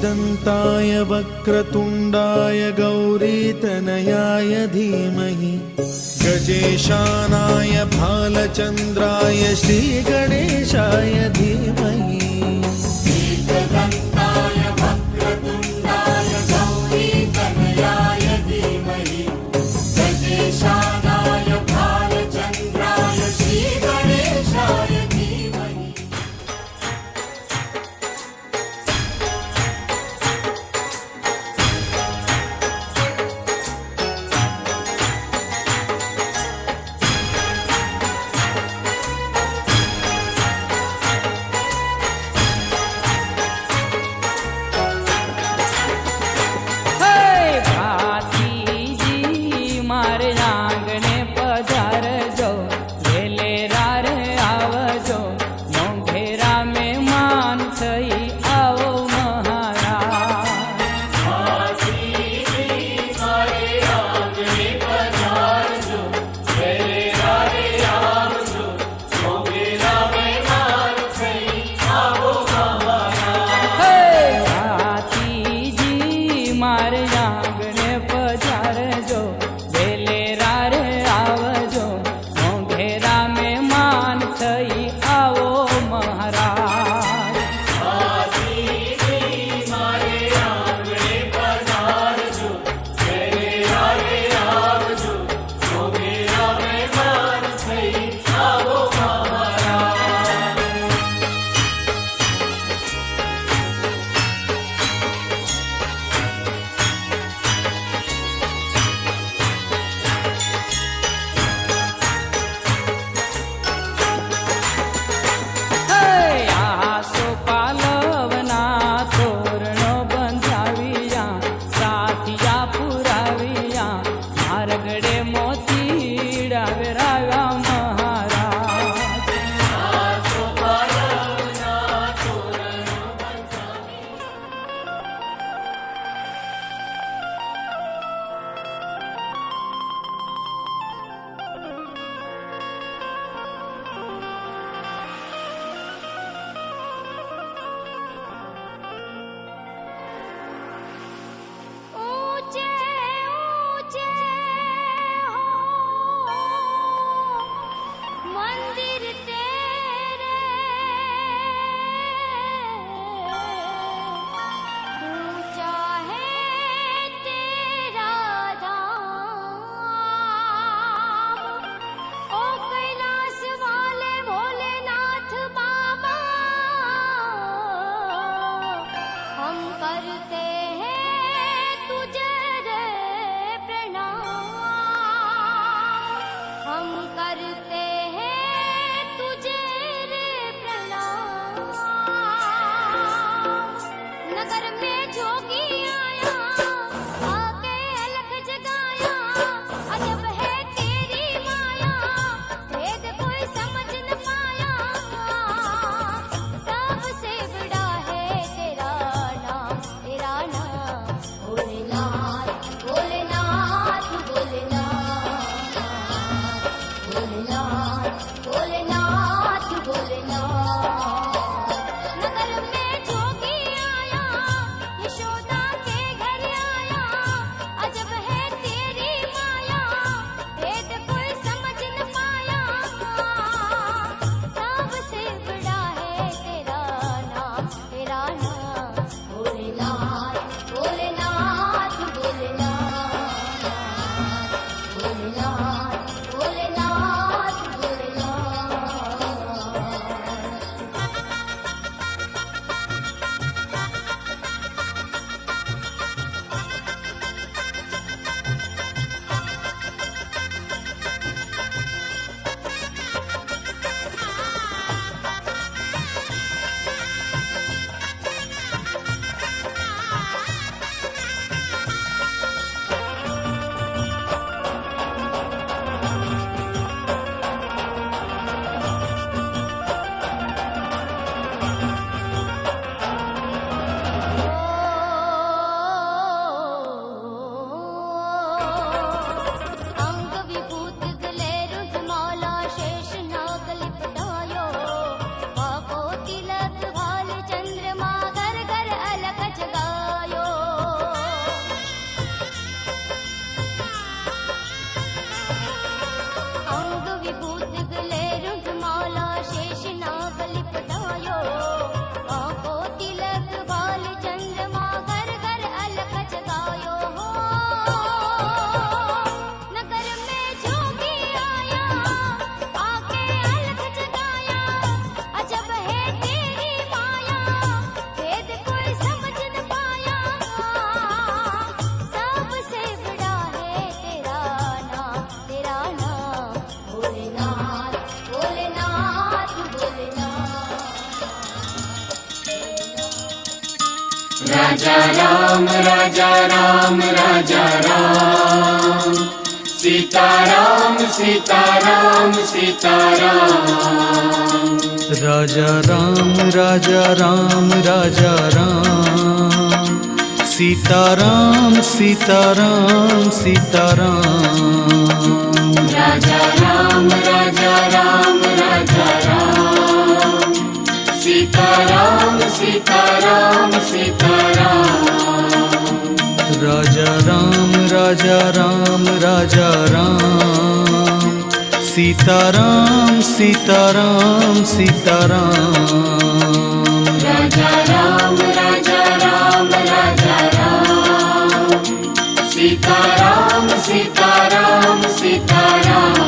एकदन्ताय वक्रतुण्डाय गौरीतनयाय धीमहि गजेशानाय भालचन्द्राय श्रीगणेशाय धीमहि। एकदन्ताय वक्रतुण्डाय गौरीतनयाय धीमहि गजेशानाय भालचन्द्राय श्रीगणेशाय धीमहि। राजा राम राजा राम राजा राम सीताराम सीताराम सीताराम राजा राम राजा राम राजा राम सीताराम सीताराम सीताराम राजा राम राजा राम राजा राम सीताराम सीताराम सीताराम राजा राम राजा राम राजा राम सीताराम सीताराम सीताराम राजा राम राजा राम राजा राम सीताराम सीताराम सीताराम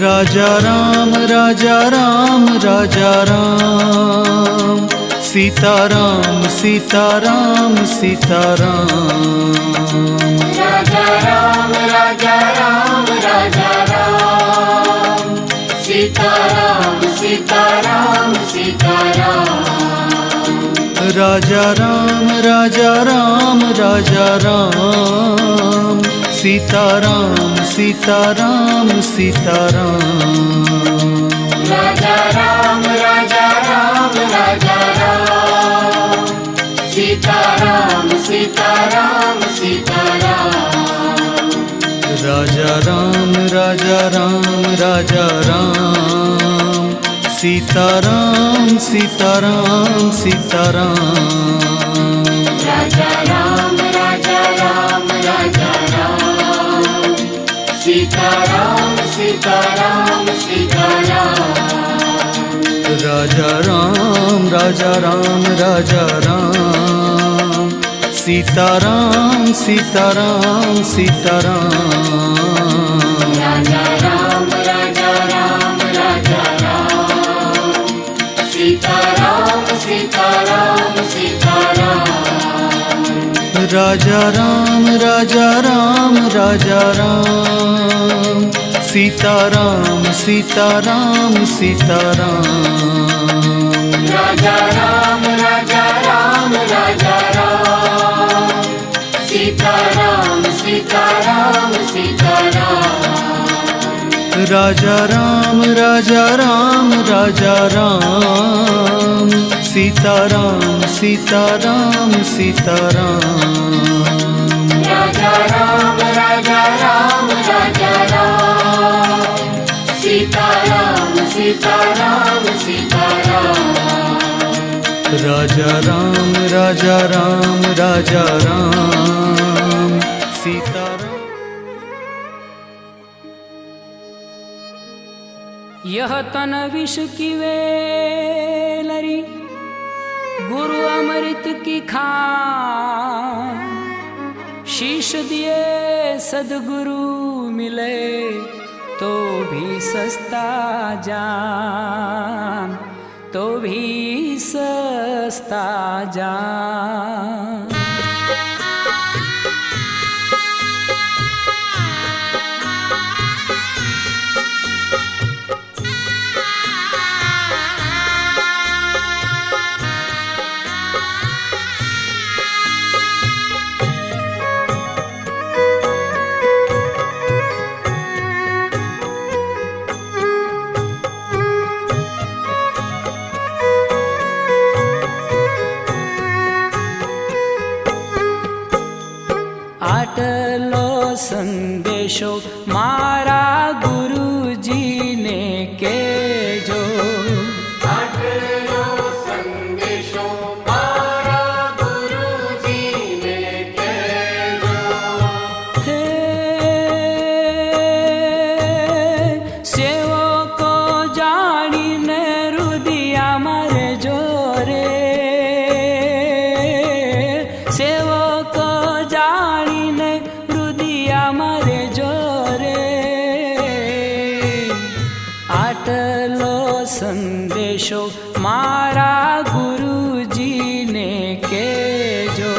राजा राम राजा राम राजा राम सीताराम सीताराम सीताराम राजा राम राजा राम राजा राम सीताराम सीताराम सीताराम राजा राम राजा राम राजा राम सीताराम सीताराम सीताराम राजा राम राजा राम राजा राम सीताराम सीताराम सीताराम राजा राम राजा राम राजा राम सीताराम सीताराम सीताराम राजा राम राजा राम राजा राम सीताराम सीताराम सीताराम राजा राम राजा राम राजा राम सीताराम सीताराम सीताराम राजा राम राजा राम राजा राम सीताराम सीताराम सीताराम राजा राम राजा राम राजा राम सीताराम सीताराम सीताराम राजा राम राजा राम राजा राम सीताराम सीताराम सीताराम राजा राम राजा राम राजा राम सीताराम सीताराम सीताराम राजा राम राजा राम राजा राम सीताराम सीताराम सीताराम राजा राम राजा राम राजा राम सीताराम यह तन विष की वेलरी गुरु अमृत की खान शीश दिए सदगुरु मिले तो भी सस्ता जान तो भी सस्ता जान आटलो संदेशो मारा गुरुजी ने केजो आटलो संदेशो मारा गुरुजी ने केजो हे सेवको जाणीने हृदया मारे जोरे सेवको जाणीने हृदया मारे जोरे आटलो संदेशो मारा गुरुजी ने केजो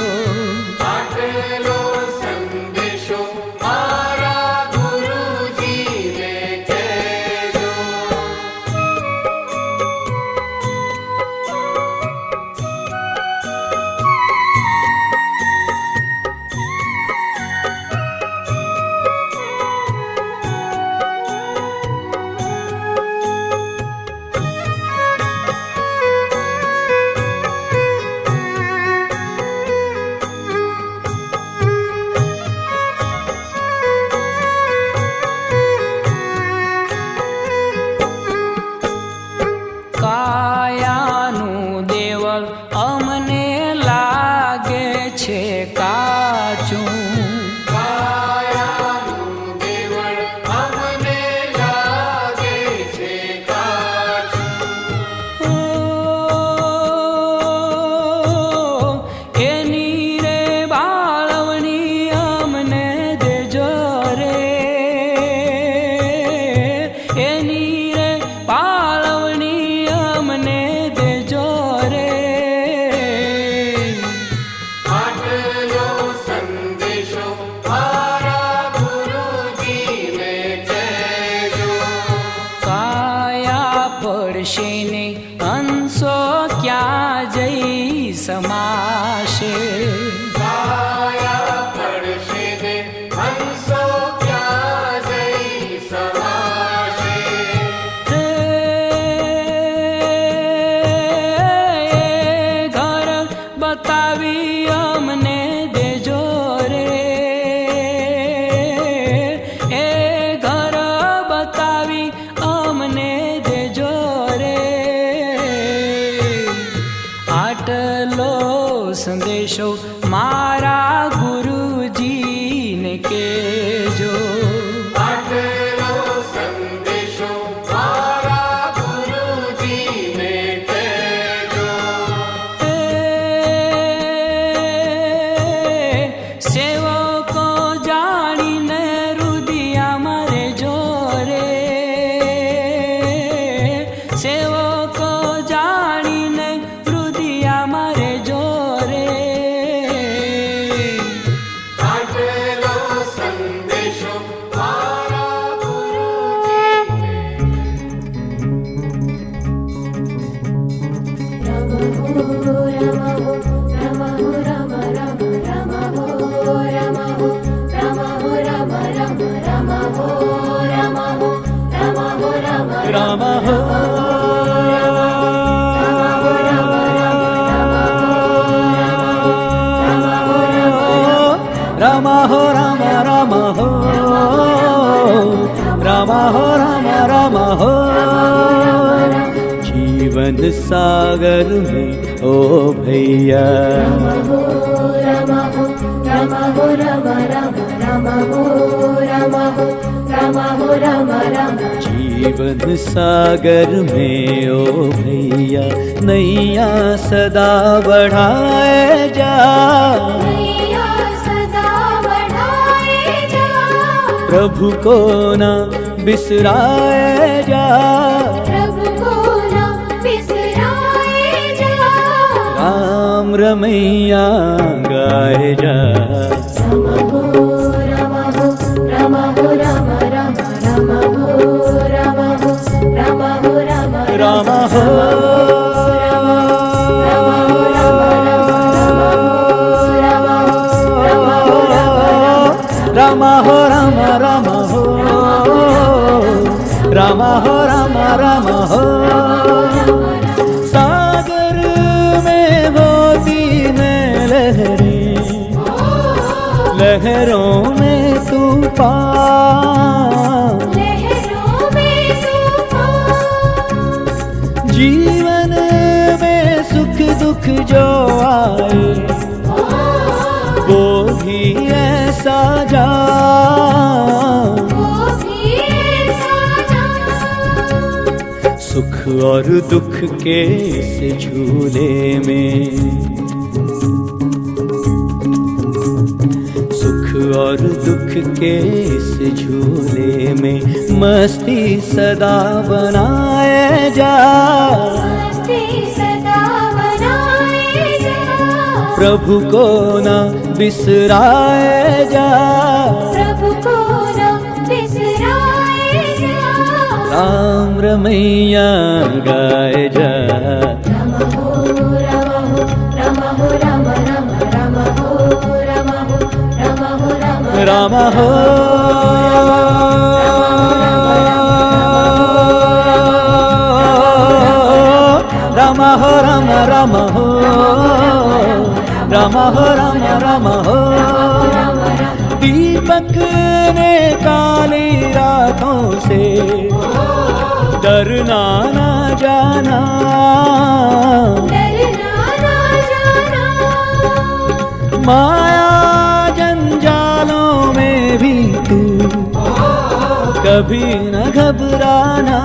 आटलो संदेशो मारा गुरुजी ने केजो પડશે ને હંસો ક્યાં જઈ સમાશે. માયા પડશે ને હંસો ક્યાં જઈ સમાશે. ઘર બતાવી અમને દેજો રે, એ ઘર બતાવી અમને દેજો રે. આટલો સંદેશો મારા ગુરુજીને કહેજો. આટલો સંદેશો મારા ગુરુજીને કહેજો. સેવકો જાણીને રુદિયા મારે જોરે, સેવકો જાણીને રુદિયા મારે જોરે. આટલો સંદેશો મારા ગુરુજીને. રામ હો રામ હો રામ રામ હો રામ હો રામ રામ હો. जीवन सागर में ओ भैया, जीवन सागर में ओ भैया नैया सदा बढ़ाए जा. प्रभु को ना बिसराए जा. राम रमैया गाए जा. राम हो राम हो राम राम हो राम हो राम राम हो. सागर में होती हैं लहरें, लहरों में तूफान, जीवन में सुख दुख जो आए वो भी ऐसा जान. सुख और दुख के इस झूले में, सुख और दुख के इस झूले में मस्ती सदा बनाए जा. प्रभु को ना बिसराए जा. राम रमैया गाए जा. राम हो राम हो राम राम हो राम हो राम राम हो. दीपक ने काली रातों से डरना ना जाना. माया जंजालों में भी तू कभी न घबराना.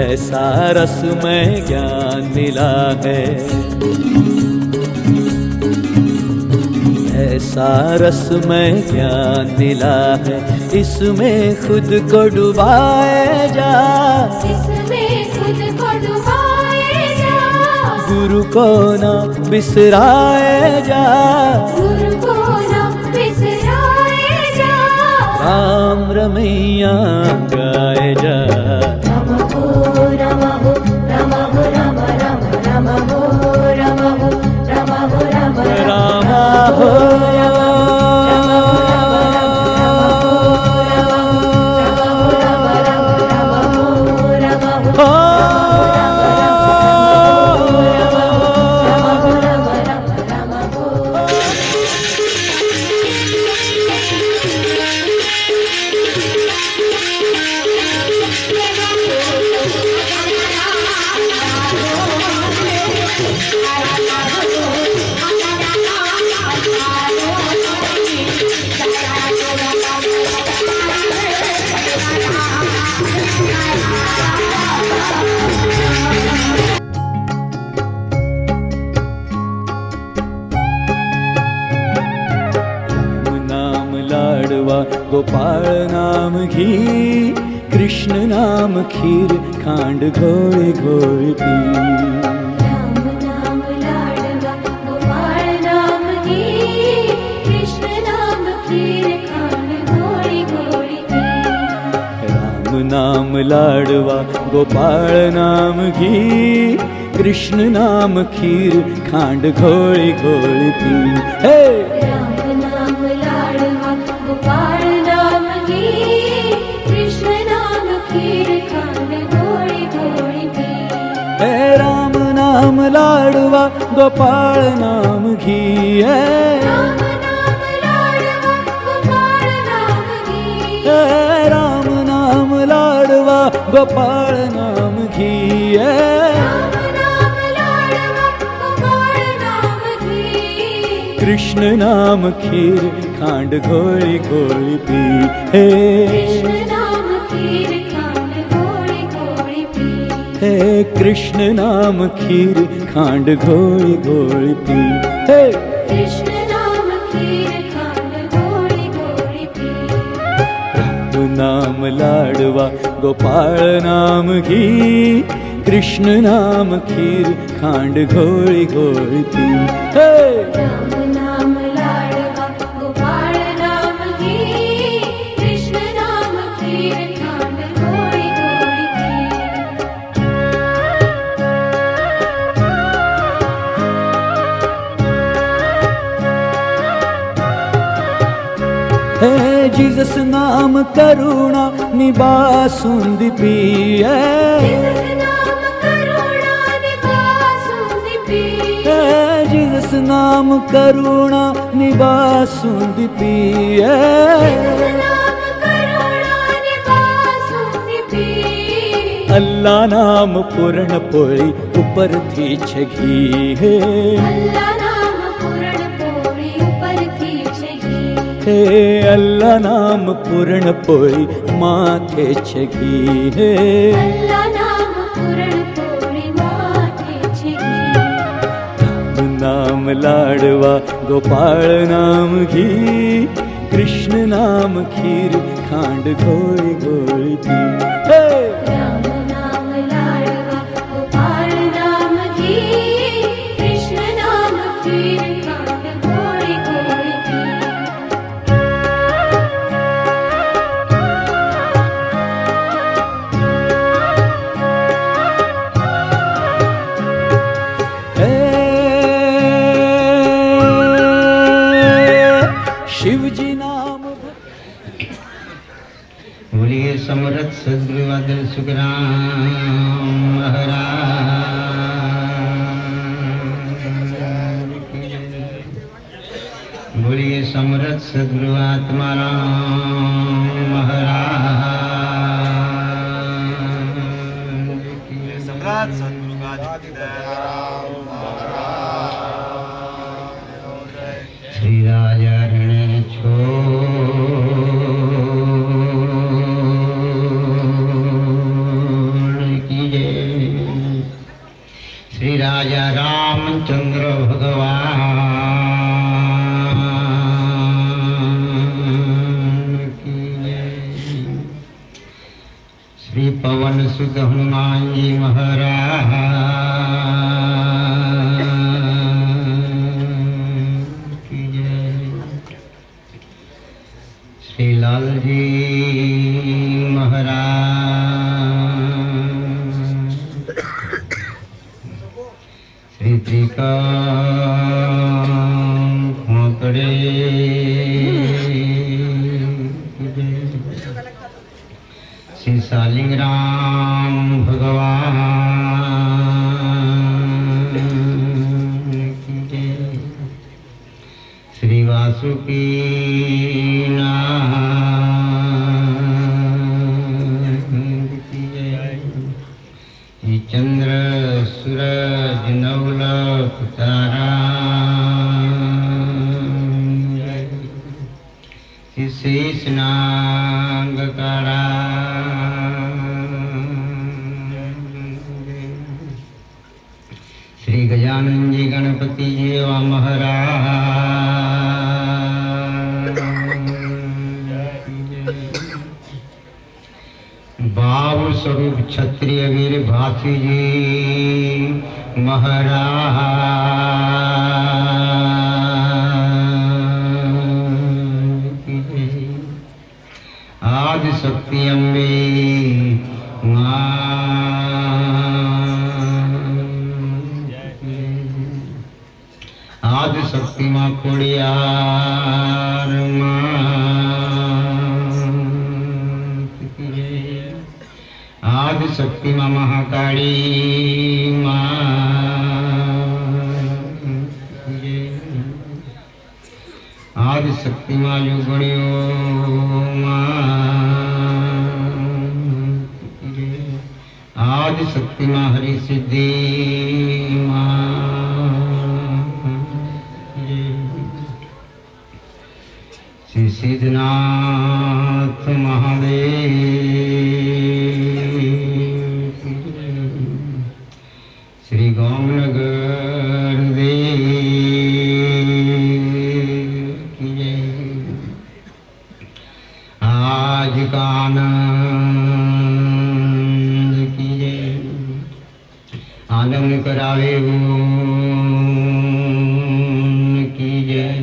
ऐसा रसमय ज्ञान मिला है, ऐसा रसमय ज्ञान मिला है, इसमें खुद को डुबाए जा. गुरु को ना बिसराए जा. राम रमैया गाए जा। राम हो राम हो राम हो राम राम राम हो राम हो राम हो राम राम हो गोपाल नाम घी, कृष्ण नाम खीर, खांड घोड़े घोड़ पी। राम नाम लाडवा गोपाल नाम घी, कृष्ण नाम खीर, खांड घोड़ी घोड़ी पी। राम नाम लाडवा गोपाल नाम घी, कृष्ण नाम खीर, खांड घोड़ी घोड़ी पी। हे राम नाम लाडवा गोपाल नाम घी, कृष्ण नाम खीर, खांड घोड़ी घोड़ी पी। हे राम नाम लाडवा गोपाल नाम घी, है राम नाम लाडवा गोपाल नाम घी, हे राम नाम लाडवा गोपाल नाम घी, है राम नाम लाडवा गोपाल नाम घी। कृष्ण नाम खीर, खांड घोड़ी घोड़ी पी। हे कृष्ण नाम खीर, खांड घोड़ी घोड़ी पी। हे कृष्ण नाम खीर, खांड घोड़ी घोड़ी पी। हे कृष्ण नाम खीर, खांड घोड़ी घोड़ी पी। राम नाम लाडवा गोपाल नाम घी, कृष्ण नाम खीर, खांड घोड़ी घोड़ी पी। हे राम नाम लाडवा गोपाल नाम घी, कृष्ण नाम खीर, खांड घोड़ी घोड़ी पी। हे जीसस नाम करुणा निबासुंदी पी। है जिस नाम करुणा निवासुंदी पी। हे जीसस नाम करुणा निबासुंदी पी। है जिस नाम करुणा निवासुंदी पी। अल्लाह नाम पूर्ण पोळी ऊपर थी छगी। हे अल्लाह नाम पूर्ण पोड़ी ऊपर खींचे घी। हे अल्लाह नाम पूर्ण पोळी माथे छगी। हे अल्लाह नाम पूर्ण पोड़ी माथे छगी। राम नाम लाडवा गोपाल नाम घी, कृष्ण नाम खीर, खांड घोड़ी घोड़ी पी। हे राम नाम लाडवा गोपाल नाम घी, कृष्ण नाम खीर, खांड घोड़ी घोड़ी पी। हे शिव जी नाम बोलिए समरथ सद्गुरु आदर सुखराम महाराज की जय। बोलिए समरथ सद्गुरु आत्माराम महाराज की जय। श्री राजा ऋण छोड़ की जय। श्री राजा रामचंद्र भगवान की जय। श्री पवन सुत हनुमान जी महाराज की जय। श्री लाल जी महाराज श्री त्रिकांकड़े श्री शालिग्राम भगवान की जय। श्री वासुकी नाथ की जय। श्री चंद्र सूरज नवलख तारा श्री शेष नाग काड़ा श्री गजानन जी गणपति जी वा महाराज। बाबू स्वरूप क्षत्रिय वीर भाषी जी महाराज। आदि शक्ति अम्बे आदि शक्ति माँ कुड़ियार आदि शक्ति माँ महाकाली माँ आदि शक्ति माँ युगणियों आदि शक्ति माँ हरि सिद्धि माँ श्री सिद्धनाथ महादेव श्री गौमनगर देव की जय। आज का आनंद की जय। आनंद करावे की जय।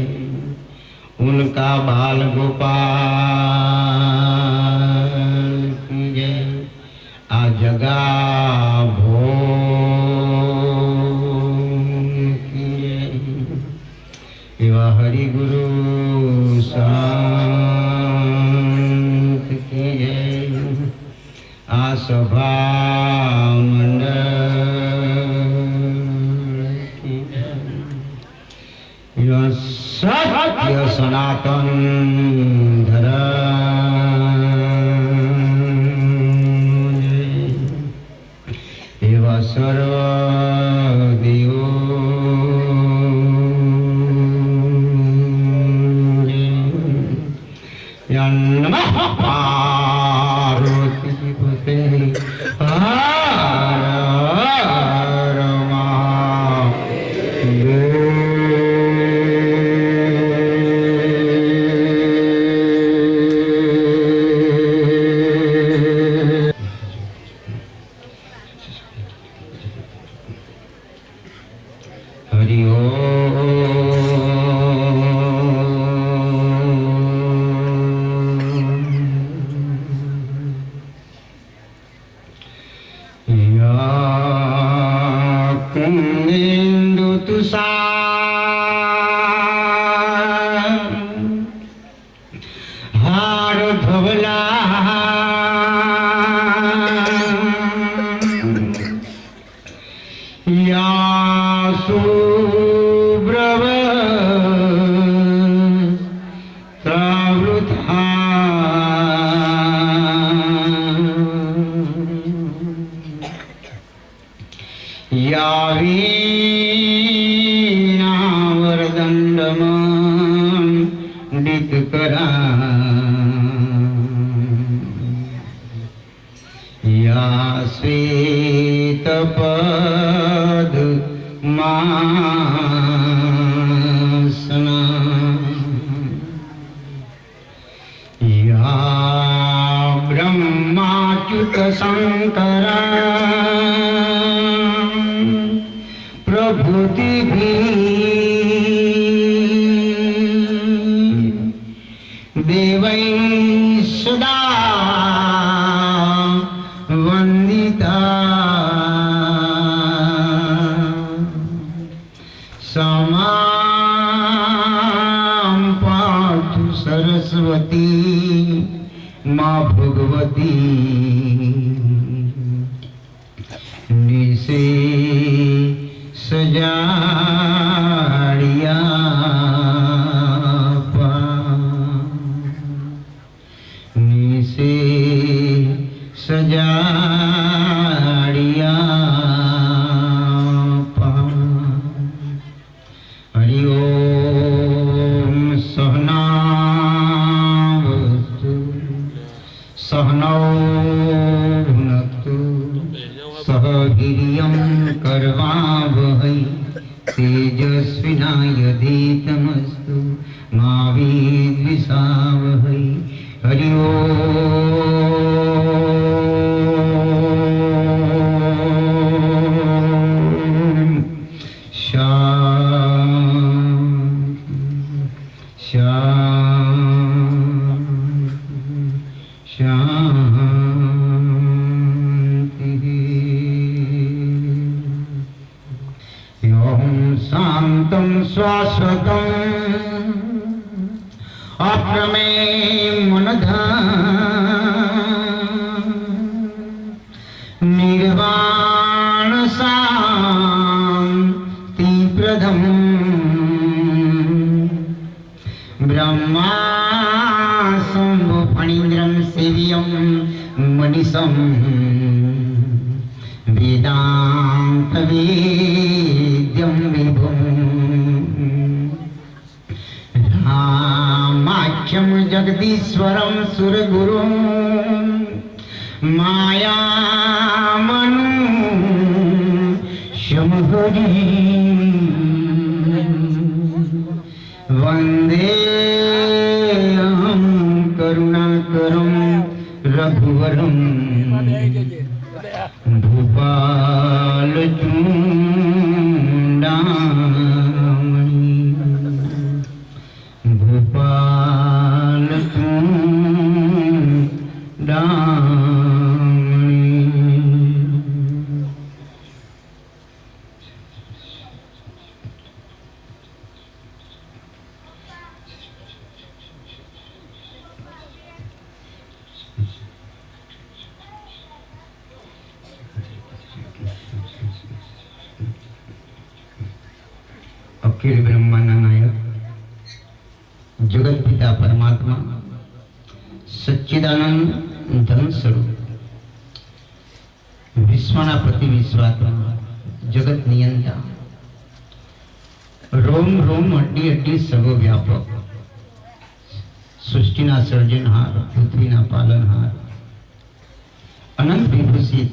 उनका बाल गोपाल की जय। आ जगा भोग की जय। एवा हरि गुरु संत की जय। आ सभा मंडल की जय। सत्य सनातन धर्म एवं सर्व देव नमः पार्वती पते हरि कुंदेन्दु तुषार हार धवला या सुब्रव त्रावृथा या वीणावरदण्डमण्डितकरा या श्वेतपद्मासना या ब्रह्माच्युत शंकरा प्रभुति भी देवैश भगवती निसे सजाड़िया निसे सजाड़िया हरि ओम सहनावतु सहनौ भुनक्तु सह वीर्यं करवावहै तेजस्विनायधीतमस्तु मा विद्विषावहै हरि ओम शांतं शाश्वतं अप्रमेयं मनः निर्वाण शान्तिप्रदम् ब्रह्मा शंभु फणीन्द्रं सेव्यं मनीषं वेदांत वेद्यं विभुं रामाख्यं जगदीश्वरं सुरगुरुं मायामनुष्यं हरिं वन्दे करुणाकरं रघुवरं भूपालचूडामणि अखिल ब्रह्मांड नायक जगत पिता परमात्मा सच्चिदानंद धन स्वरूप विश्वना प्रति विश्वात्मा जगत नियंता रोम रोम अड्डी अड्डी सर्वव्यापक सृष्टिना सर्जनहार पृथ्वीना पालनहार अनंत विभूषित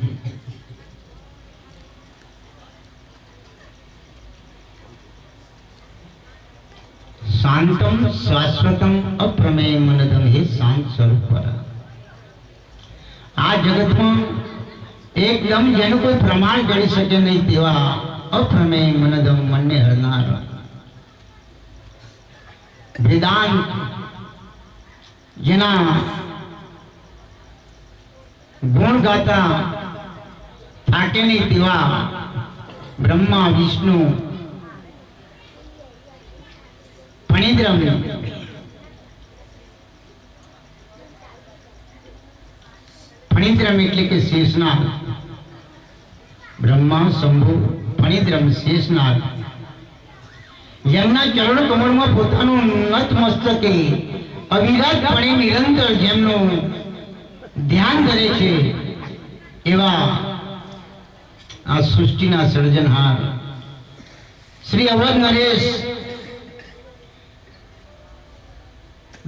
शांतम शाश्वतम अप्रमेय मनदम हे शांत स्वरूप पर आ जगत में एकदम जेनु कोई प्रमाण गणी सके नहीं तेवा अप्रमेय मनदम मन ने हरनार वेदांत जेना गुण गाता थाके नहीं तेवा ब्रह्मा विष्णु फणीन्द्रम फणीन्द्रम એટલે કે શેષનાગ બ્રહ્મા શંભુ ફણીन्द्रम શેષનાગ જેમના ચરણ કમળમાં પોતાનું નત મસ્તકે અવિરતપણે નિરંતર જેમનું ધ્યાન કરે છે એવા આ સૃષ્ટિના સર્જનહાર શ્રી અવધ નરેશ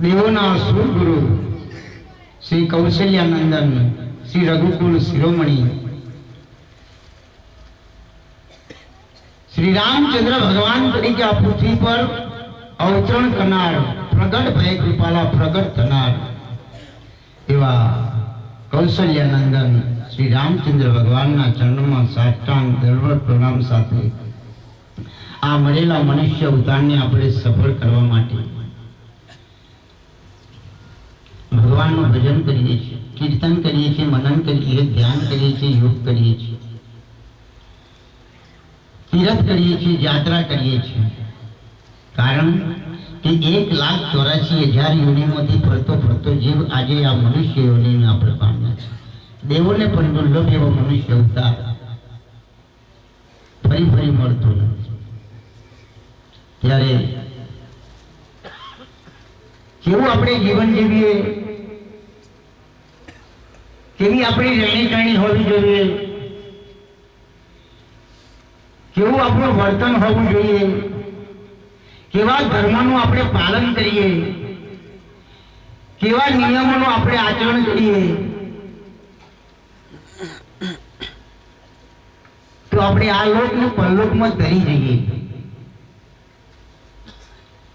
देवोना सुरगुरु श्री कौशल्यानंदन श्री रघुकुल शिरोमणि श्री रामचंद्र भगवान तरीके आ पृथ्वी पर अवतरण करनार प्रगट भय कृपाला प्रगट करनार एवा कौशल्यानंदन श्री रामचंद्र भगवान ना चरण में साष्टांग दंडवत प्रणाम साथे आ मळेला मनुष्य अवतार ने आपणे सफल करवा माटे भगवान નું ભજન કરીએ છીએ, કીર્તન કરીએ છીએ, મનન કરીએ, ધ્યાન કરીએ છીએ, યોગ કરીએ છીએ, तीर्थ करिए यात्रा करिए कारण કે 1,84,000 યોનિમાંથી ફરતો ફરતો જીવ આજે આ મનુષ્ય યોનિને આપણે પામ્યા છે. દેવોને પણ દુર્લભ એવો મનુષ્ય અવતાર ફરી ફરી મળતો નથી. ત્યારે કેવું આપણે જીવન જીવીએ, કેવી આપણી રહેણીકરણી હોવી જોઈએ, કેવું આપણું વર્તન હોવું જોઈએ, કેવા ધર્મનું આપણે પાલન કરીએ, કેવા નિયમોનું આપણે આચરણ કરીએ, તો આપણે આ લોકને પરલોકમાં તરી જઈએ.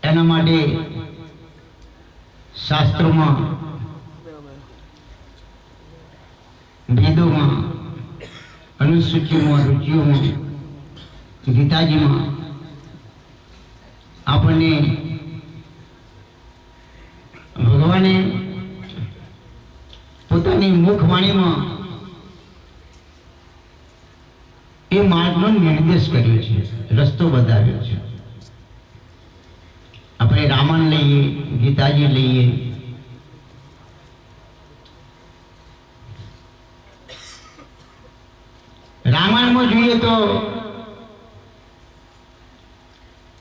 એના માટે શાસ્ત્રોમાં, વેદોમાં, અનુસૂચિઓમાં, રુચિઓમાં, ગીતાજીમાં આપણને ભગવાને પોતાની મુખવાણીમાં એ માર્ગનો નિર્દેશ કર્યો છે, રસ્તો બતાવ્યો છે. આપણે રામાયણ લઈએ, ગીતાજી લઈએ, રામાયણમાં જોઈએ તો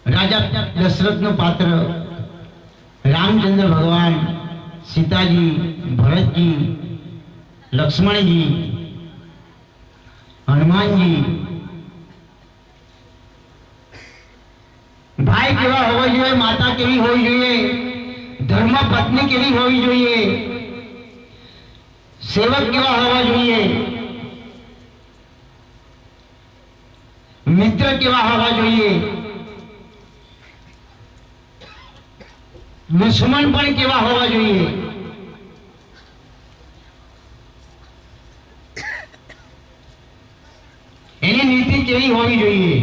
રાજા દશરથનો પાત્ર રામચંદ્ર ભગવાન, સીતાજી, ભરતજી, લક્ષ્મણજી, હનુમાનજી, ભાઈ કેવા હોવા જોઈએ, માતા કેવી હોવી જોઈએ, ધર્મ પત્ની કેવી હોવી જોઈએ, સેવક કેવા હોવા જોઈએ, મિત્ર કેવા હોવા જોઈએ, દુશ્મન પણ કેવા હોવા જોઈએ. એની નીતિ કેવી હોવી જોઈએ,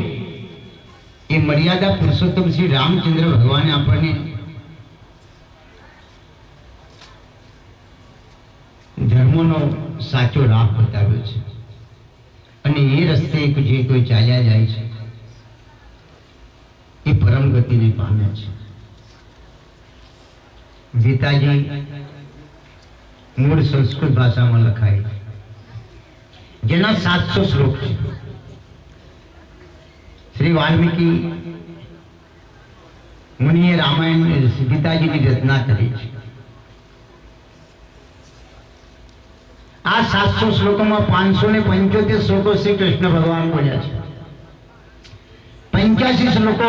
એ મર્યાદા પુરુષોત્તમ શ્રી રામચંદ્ર ભગવાને આપણને ધર્મનો સાચો રાહ બતાવ્યો છે. અને એ રસ્તે જે કોઈ ચાલ્યા જાય છે એ પરમ ગતિને પામે છે. ગીતાજી મૂળ સંસ્કૃત ભાષામાં લખાય, જેના 700 શ્લોક છે. શ્રી વાલ્મીકી મુનિએ રામાયણ ગીતાજીની રચના કરી છે. આ 700 શ્લોકોમાં 575 શ્લોકો શ્રી કૃષ્ણ ભગવાન બોલ્યા છે, 85 શ્લોકો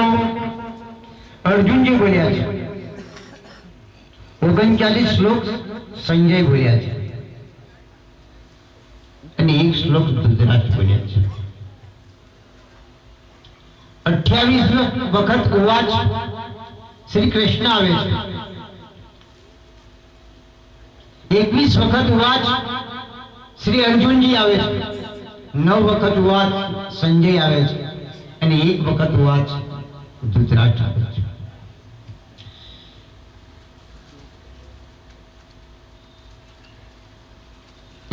અર્જુનજી બોલ્યા છે, 39 શ્લોક સંજય બોલ્યા છે અને 1 શ્લોક ધૃતરાષ્ટ્ર બોલ્યા છે. 28 વખત ઉવાચ શ્રી કૃષ્ણ આવે છે, 21 વખત ઉવાચ શ્રી અર્જુનજી આવે છે, 9 વખત ઉવાચ સંજય આવે છે અને 1 વખત ઉવાચ ધૃતરાષ્ટ્ર આવે છે.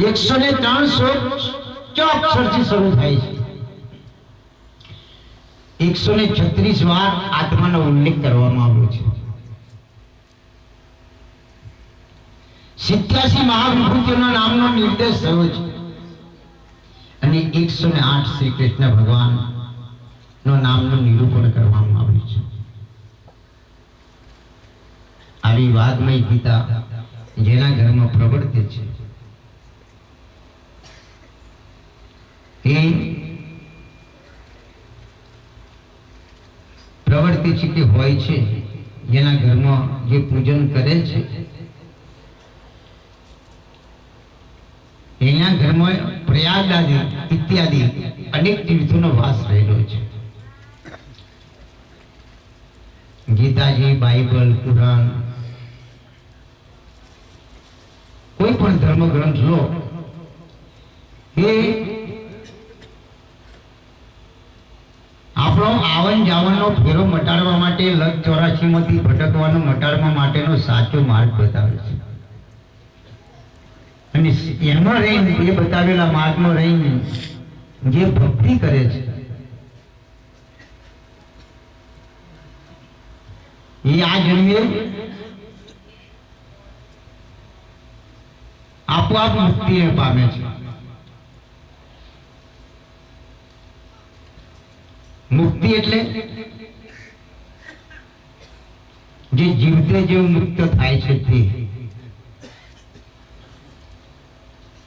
એકસો ને 3 શ્લોક કયા અક્ષરથી શરૂ થાય છે? 136 વાર આત્માનો ઉલ્લેખ કરવામાં આવ્યો છે. 87 મહાવિભૂતિઓના નામનો નિર્દેશ થયો છે અને 108 શ્રી કૃષ્ણ ભગવાન નો નામનું નિરૂપણ કરવામાં આવ્યું છે. આવી વાદમય ગીતા જેના ઘરમાં પ્રવર્તે છે એ પ્રવૃત્તિ છે કે હોય છે, જેના ઘરમાં જે પૂજન કરે છે એના ઘરમાં પ્રયાગ આદિ ઇત્યાદિ અનેક તીર્થોનો વાસ રહેલો છે. ગીતાજી, બાઇબલ, કુરાન, કોઈ પણ ધર્મ ગ્રંથ લો એ આપણો આવન જાવનનો ફેરો મટાડવા માટે, લગ 84 માંથી ભટકવાનો મટાડવા માટેનો સાચો માર્ગ બતાવે છે. અને એમાં રહીને, એ બતાવેલા માર્ગમાં રહીને જે ભક્તિ કરે છે એ આ જન્મે આપોઆપ મુક્તિને પામે છે. મુક્તિ એટલે જે જીવતે જેવું મુક્ત થાય છે તે.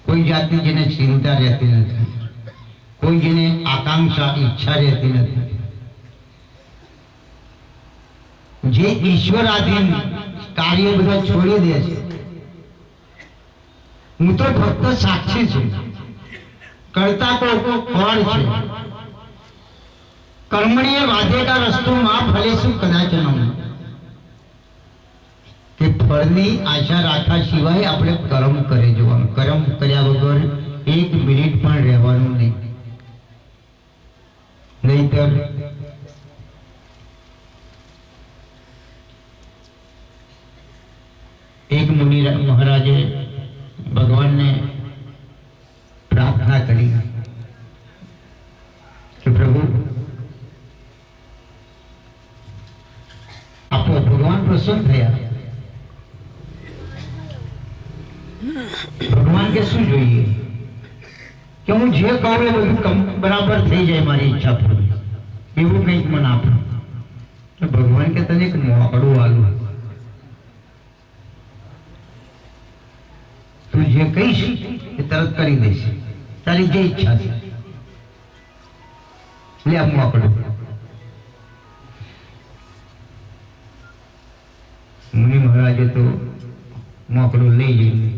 કોઈ જાતની જેને ચિંતા રહેતી નથી, કોઈ જેને આકાંક્ષા ઈચ્છા રહેતી નથી. જે ઈશ્વરાધીન કાર્ય બધા છોડી દે છે. હું તો ફક્ત સાક્ષી છું, કરતા તો ફળ છે. કર્મણીય વાધેકા વસ્તુમાં ફલેશું કદાચનમ. કે ફળની આશા રાખવા સિવાય આપણે કર્મ કરી જવાનું. કર્મ કર્યા વગર એક મિનિટ પણ રહેવાનું નહીં. નહીતર એક મુનિ મહારાજે ભગવાનને પ્રાર્થના કરી કે પ્રભુ આપો. ભગવાન પ્રસન્ન થયા. ભગવાન કે શું જોઈએ? કે હું જે કહું એ બધું બરાબર થઈ જાય, મારી ઈચ્છા પૂરી, એવું કંઈક મને આપો. તો ભગવાન કે તને એક મોકળું આલું, તું જે કહીશ એ તરત કરી દઈશ, તારી જે ઈચ્છા છે. લે આ મોકળું. મુનિ મહારાજે તો મોકળું લઈ જઈને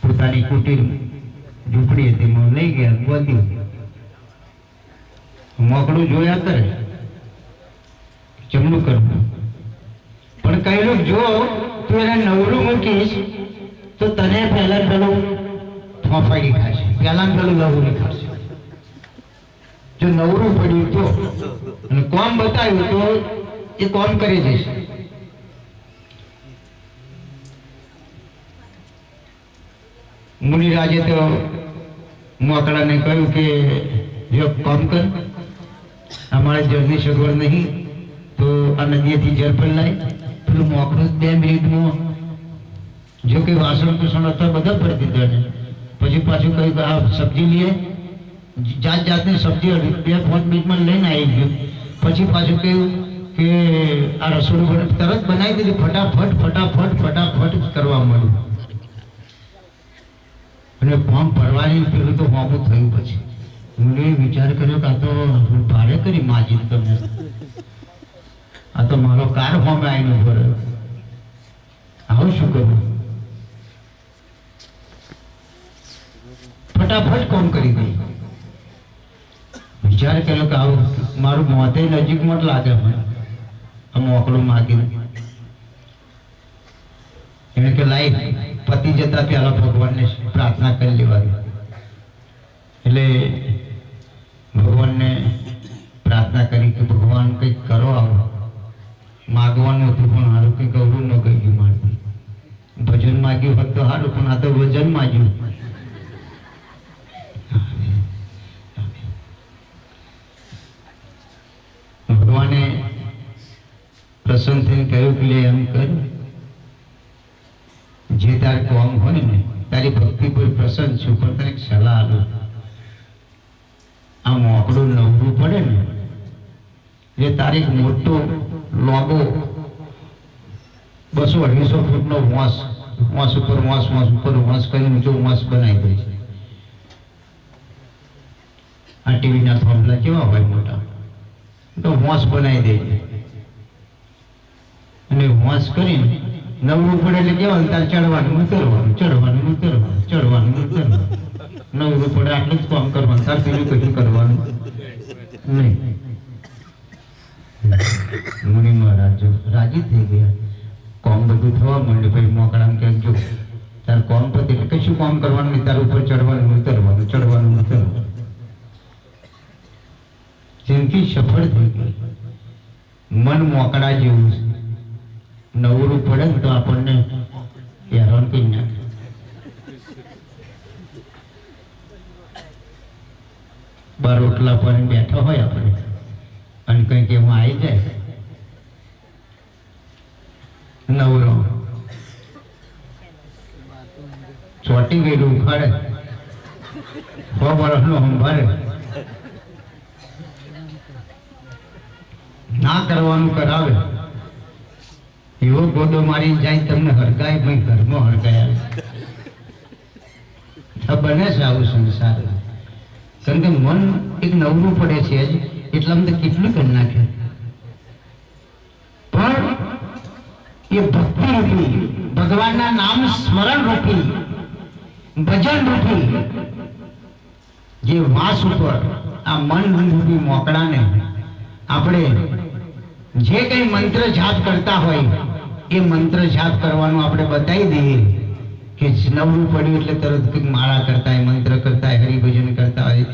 પોતાની કુટીર ઝૂંપડી હતી એમાં લઈ ગયા, ગોત્યું. મોકળું જોયા કરે, જમણું કરવું. પણ કહેલું જો તું એને નવરું મૂકીશ તો તને પહેલા પેલું ફોફાડી ખાશે, પહેલા પેલું નવરું ખાશે. જો નવરું પડ્યું તો અને કોમ બતાવ્યું તો એ કોમ કરી જશે. મુનિરાજે તો મોકળાને કહ્યું કે જો કામ કર, અમારે જળની સગવડ નહીં તો આ નદીએથી જળ પણ લાય. પેલું મોકળું 2 મિનિટમાં જો કે વાસણ કુસણ હતા બધા ભરી દીધા ને. પછી પાછું કહ્યું કે આ સબ્જી લઈએ, જાત જાતની સબ્જી 2-5 મિનિટમાં લઈને આવી ગયું. પછી પાછું કહ્યું કે આ રસોડું તરત બનાવી દીધું. ફટાફટ ફટાફટ ફટાફટ કરવા મળ્યું અને ફોર્મ ભરવાની પેલું તો હોમું થયું. પછી મને વિચાર કર્યો કે આ તો ભાડે કરી માજી તમને, આ તો મારો કાર હોમે આવીને ભર્યો, આવું શું કરું? ફટાફટ કોમ કરી દઈ. વિચાર કર્યો કે આવું મારું મોતે નજીકમાં જ લાગે મને આ મોકળું માગીને. એને કે લાઈ પતિ જતા પહેલા ભગવાનને પ્રાર્થના કરી લેવાની. એટલે ભગવાનને પ્રાર્થના કરી કે ભગવાન કંઈક કરો, આવો માગવાનું હતું પણ હારું કંઈક અવરું ન ગયું. મારું ભજન માગ્યું હોત તો સારું, પણ આ તો વજન માગ્યું. ભગવાને પ્રસન્ન થઈને કહ્યું કે લે એમ કર, જે તારે કોમ હોય ને તારી ભક્તિ પર પ્રસન્ન છું, પણ તને એક સલાહ આપું. આ મોકળું નવરું પડે ને એ તારે એક મોટો લોગો 200-250 ફૂટનો વાંસ ઉપર વાંસ કરીને ઊંચો વાંસ બનાવી દે છે. આ ટીવીના થાંભલા કેવા હોય મોટા, તો વાંસ બનાવી દે છે. અને વાંસ કરીને નવરું પડે એટલે કેવાનું તારે ચડવાનું ઉતરવાનું, ચડવાનું ઉતરવાનું, ચડવાનું ઉતરવાનું. નવરું પડે આટલું જ કામ કરવાનું, તાર બીજું કશું કરવાનું નહીં. મુનિ મહારાજ રાજી થઈ ગયા. કોમ બધું થવા માંડ્યું. ભાઈ મોકળામ કે જો તાર કોમ પતે એટલે કશું કામ કરવાનું નહીં, તાર ઉપર ચડવાનું ઉતરવાનું, ચડવાનું ઉતરવાનું. જિંદગી સફળ થઈ ગઈ. મન મોકળા જેવું છે. નવરું પડે ને તો આપણને હેરાન કરી નાખે. બાર રોટલા પર બેઠા હોય આપણે અને કંઈક એમાં આવી જાય નવરો ચોટી ગયેલું ઉખાડે 100 વર્ષનો સંભાળે ના કરવાનું કરાવે એવો ગોદો મારી જાય તમને હરગાય ભાઈ ઘરમાં હરગાયા બને છે આવું સંસાર કારણ કે મન એક નવરું પડે છે જ એટલામાં તો કેટલું કરી નાખે પણ એ ભક્તિ રૂપી ભગવાનના નામ સ્મરણ રૂપી ભજન રૂપી જે વાસ ઉપર આ મન રૂપી મોકળાને આપણે જે કઈ મંત્ર જાપ કરતા હોય એ મંત્ર જાપ કરવાનું આપણે બતાવી દઈએ કે નવરું પડ્યું એટલે તરત કંઈક માળા કરતા હોય મંત્ર કરતા હોય હરિભજન કરતા હોય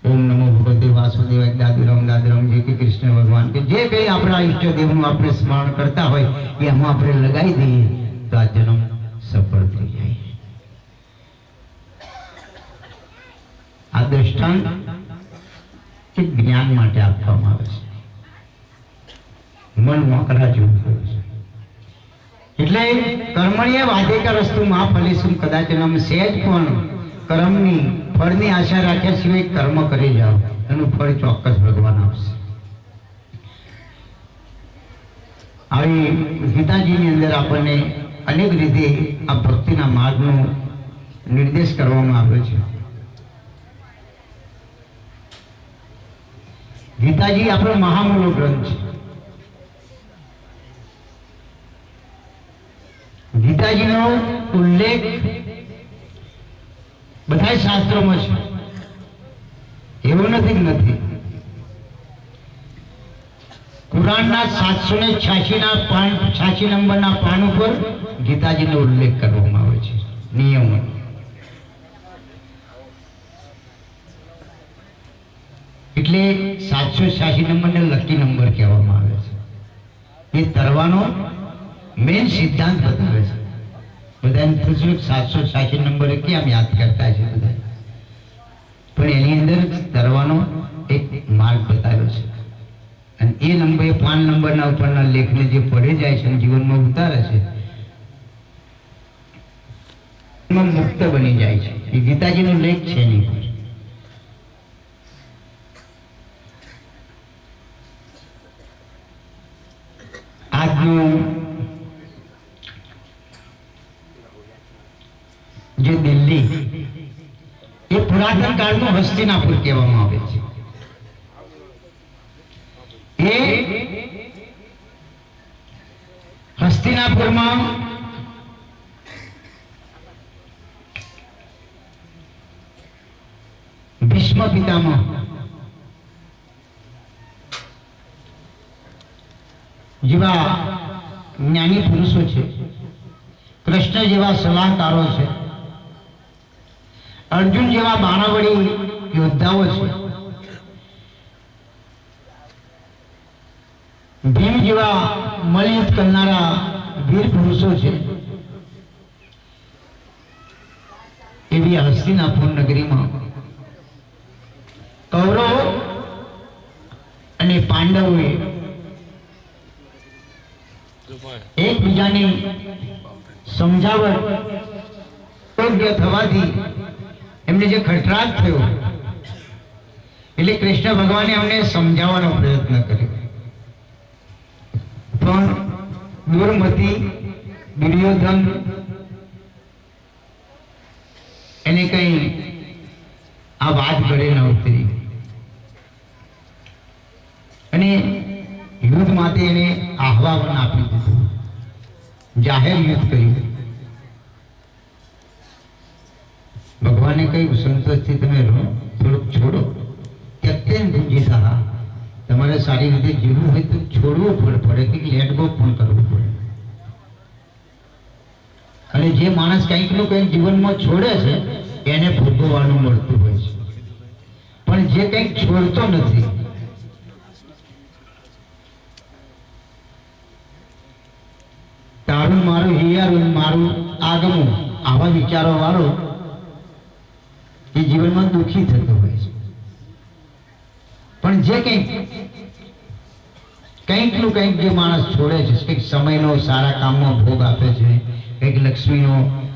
ઓમ નમો ભગવતે વાસુદેવાય દાદુરામ જે કે કૃષ્ણ ભગવાન કે જે કઈ આપણા ઈષ્ટદેવનું આપણે સ્મરણ કરતા હોય એ એમાં આપણે લગાવી દઈએ તો આ જન્મ સફળ થઈ જાય. આ દ્રષ્ટાંત એક જ્ઞાન માટે આપવામાં આવે છે. મન મોકળા જેવું થયું છે એટલે કર્મણીય વાધિકા વસ્તુ માં ફલેશું કદાચ નમ સહેજ પણ કર્મની ફળની આશા રાખ્યા સિવાય કર્મ કરી જાઓ એનું ફળ ચોક્કસ ભગવાન આપશે. આવી ગીતાજીની અંદર આપણને અનેક રીતે આ ભક્તિના માર્ગનો નિર્દેશ કરવામાં આવ્યો છે. ગીતાજી આપણો મહામૂલો ગ્રંથ છે. ગીતાજીનો ઉલ્લેખ બધા શાસ્ત્રોમાં છે એવું નથી. કુરાનના 786 નંબરના પાન ઉપર ગીતાજીનો ઉલ્લેખ કરવામાં આવે છે નિયમો. એટલે 786 નંબરને લકી નંબર કહેવામાં આવે છે. એ તરવાનો મેન સિદ્ધાંત બતાવે છે. બધાને પૂછ્યું 786 નંબર કેમ યાદ કરતા છે બધા, પણ એની અંદર તરવાનો એક માર્ગ બતાવ્યો છે. અને એ નંબર 5 નંબરના ઉપરના લેખને જે પડી જાય છે જીવનમાં ઉતારે છે એમાં મુક્ત બની જાય છે. એ ગીતાજીનો લેખ છે એની પર. આજનું જે દિલ્હી એ પુરાતન કાળનું હસ્તિનાપુર કહેવામાં આવે છે. એ હસ્તિનાપુરમાં ભીષ્મ પિતામહ જેવા જ્ઞાની પુરુષો છે, કૃષ્ણ જેવા સલાહકારો છે, અર્જુન જેવા બાણાવળી યોદ્ધાઓ છે, ભીમ જેવા મલયુદ્ધ કરનારા વીર પુરુષો છે. એવી હસ્તિનાપુર નગરીમાં કૌરવો અને પાંડવોએ એકબીજાની સમજાવટ યોગ્ય થવાથી એમને જે ખટરાટ થયો એટલે કૃષ્ણ ભગવાને અમને સમજાવવાનો પ્રયત્ન કર્યો, પણ દુર્મતિ દુર્યોધન એને કઈ આ વાત ગળે ન ઉતરી અને યુદ્ધ માટે એને આહ્વાન આપી દીધું, જાહેર યુદ્ધ કર્યું. ભગવાને કહ્યું સંતોષથી તમે રહો, થોડુંક છોડો. અત્યંત ગુંજીતા તમારે સારી રીતે જીવવું હોય તો છોડવું પડે કે લેટ ગો પણ કરવું પડે. અને જે માણસ કંઈકનું કંઈક જીવનમાં છોડે છે એને ભોગવવાનું મળતું હોય છે, પણ જે કંઈક છોડતો નથી તારું મારું હિયારું મારું આગમું આવા વિચારો વાળો એ જીવનમાં દુઃખી થતો હોય છે. પણ જે કંઈક કંઈકનું કંઈક જે માણસ છોડે છે, કંઈક સમયનો સારા કામમાં ભોગ આપે છે, કંઈક લક્ષ્મીનો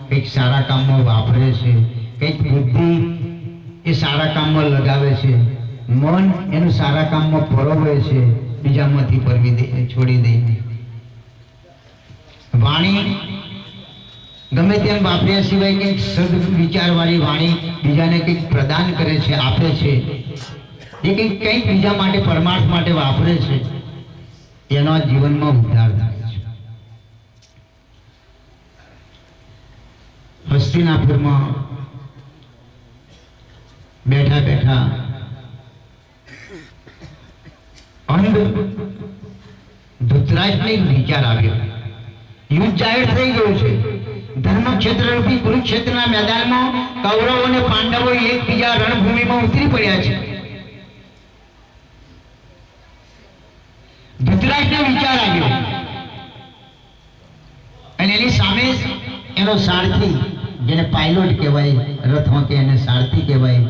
કંઈક સારા કામમાં વાપરે છે, કંઈક બુદ્ધિ એ સારા કામમાં લગાવે છે, મન એનું સારા કામમાં પરોવે છે, બીજામાંથી છોડી દે. વાણી ગમે તેમ વાપર્યા સિવાય કંઈક સદવિચારવાળી વાણી બીજાને કંઈક પ્રદાન કરે છે, આપે છે, એ કંઈક બીજા માટે પરમાર્થ માટે વાપરે છે, એનો જીવનમાં ઉદ્ધાર થાય છે. હસ્તિનાપુરમાં બેઠા બેઠા અંધ ધૃતરાષ્ટ્રને એક વિચાર આવ્યો. યુદ્ધ જાહેર થઈ ગયું છે. ધર્મક્ષેત્ર રૂપી કુરુક્ષેત્રના મેદાનમાં કૌરવો અને પાંડવો એકબીજા રણભૂમિમાં ઉતરી પડ્યા છે. ધૃતરાષ્ટ્રને વિચાર આવ્યો અને એની સામે એનો સારથી, જેને પાયલોટ કહેવાય, રથમાં કે એને સારથી કહેવાય,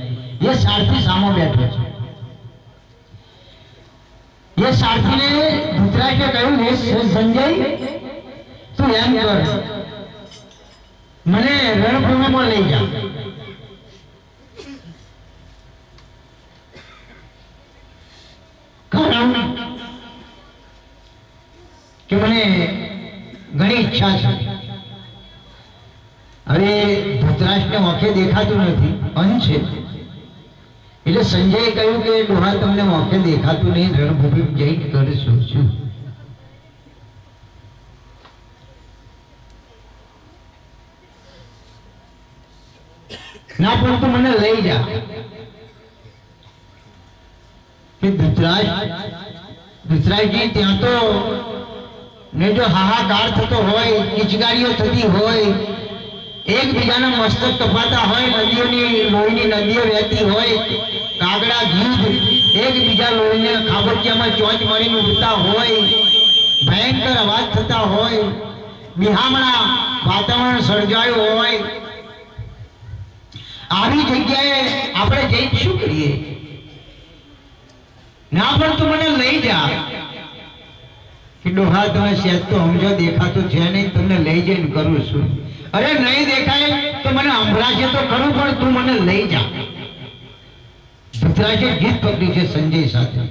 એ સારથી સામો બેઠો છે. એ સારથીને ધૃતરાષ્ટ્રે કહ્યું, હે સંજય, તું એમ કર, મને રણભૂમિમાં લઈ જા. કારણ કે મને ઘણી ઈચ્છા છે. હવે ધૃતરાષ્ટ્રને મોખે દેખાતું નથી, અંધ છે. એટલે સંજયે કહ્યું કે ડોહા, તમને મોખે દેખાતું નહીં, રણભૂમિ જઈ કરશું શું? ના, પણ તું મને લઈ જા. ધૃતરાષ્ટ્રજી ત્યાં તો ને જો હાહાકાર થતો હોય, કિચગારીઓ થતી હોય, એકબીજાના મસ્તક કપાતા હોય, નદીઓની લોહીની નદીઓ વહેતી હોય, કાગડા ગીધ એકબીજા લોહીને ખાબોચિયામાં ચોંચ મારીને ઉડતા હોય, ભયંકર અવાજ થતા હોય, બિહામણા વાતાવરણ સર્જાયું હોય, આવી જગ્યાએ આપણે જઈ શું કરીએ? ના, પણ તું મને લઈ જા. કે ડોહા, તમે સેજ તો સમજો, દેખાતું છે નહીં, તમને લઈ જઈને કરું છું. અરે નહીં દેખાય તો મને સંભળાશે તો ખરું, પણ તું મને લઈ જા. ધૃતરાષ્ટ્રે જીત પકડી છે સંજય સાથે.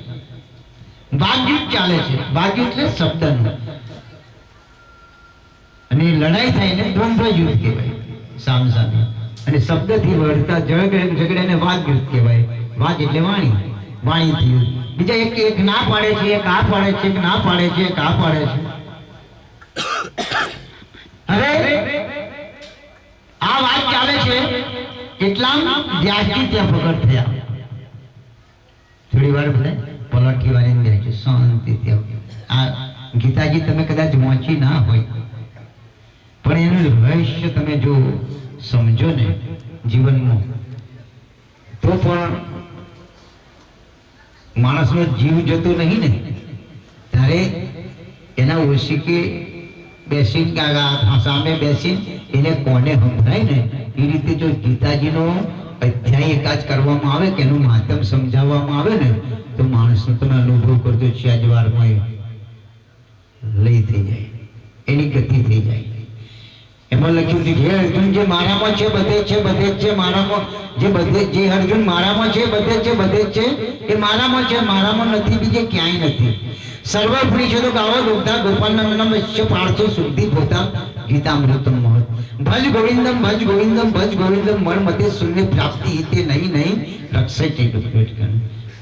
વાગ્યુદ્ધ ચાલે છે. વાગ્યુદ્ધ એટલે શબ્દનું, અને લડાઈ થાય ને દ્વંદ્વ યુદ્ધ કહેવાય, સામસામે. અને શબ્દથી વળતા ઝઘડાને વાગ્યુદ્ધ કહેવાય. વાગ એટલે વાણી, વાણીથી યુદ્ધ. બીજા એક ના પાડે છે, એક આ પાડે છે, એક ના પાડે છે, એક આ પાડે છે. હવે આ વાત ચાલે છે એટલામાં વ્યાસજી ત્યાં પ્રગટ થયા. થોડી વાર ભલે પલટી વાળીને બેઠે શાંતિ ત્યાં. આ ગીતાજી તમે કદાચ વાંચી ના હોય, પણ એનું રહસ્ય તમે જો સમજો ને જીવનમાં, તો પણ માણસનો જીવ જતો નહીં ને, ત્યારે એના ઓશિકે બેસીને સામે બેસીને એને કોને સંભળાય ને, એ રીતે જો ગીતાજીનો અધ્યાય એકાદ કરવામાં આવે કે એનું મહાત્મ સમજાવવામાં આવે ને, તો માણસનો તમે અનુભવ કરજો છે આજ વારમાં લઈ થઈ જાય, એની ગતિ થઈ જાય. એમાં લખ્યું છે, હે અર્જુન, જે મારામાં છે બધે છે, બધે જ છે મારામાં, જે અર્જુન મારામાં છે બધે જ છે, બધે જ છે, એ મારામાં છે, મારામાં નથી, બીજે ક્યાંય નથી. સર્વપુરી છે તો ગાવો દુગ્ધા ગોપાલનંદનમ વશ્ય પાર્થો શુદ્ધિ ભૂતા ગીતામૃતમ મહત. ભજ ગોવિંદમ, ભજ ગોવિંદમ, ભજ ગોવિંદમ, મન મતે શૂન્ય પ્રાપ્તિ તે નહીં રક્ષે છે દુષ્કૃત.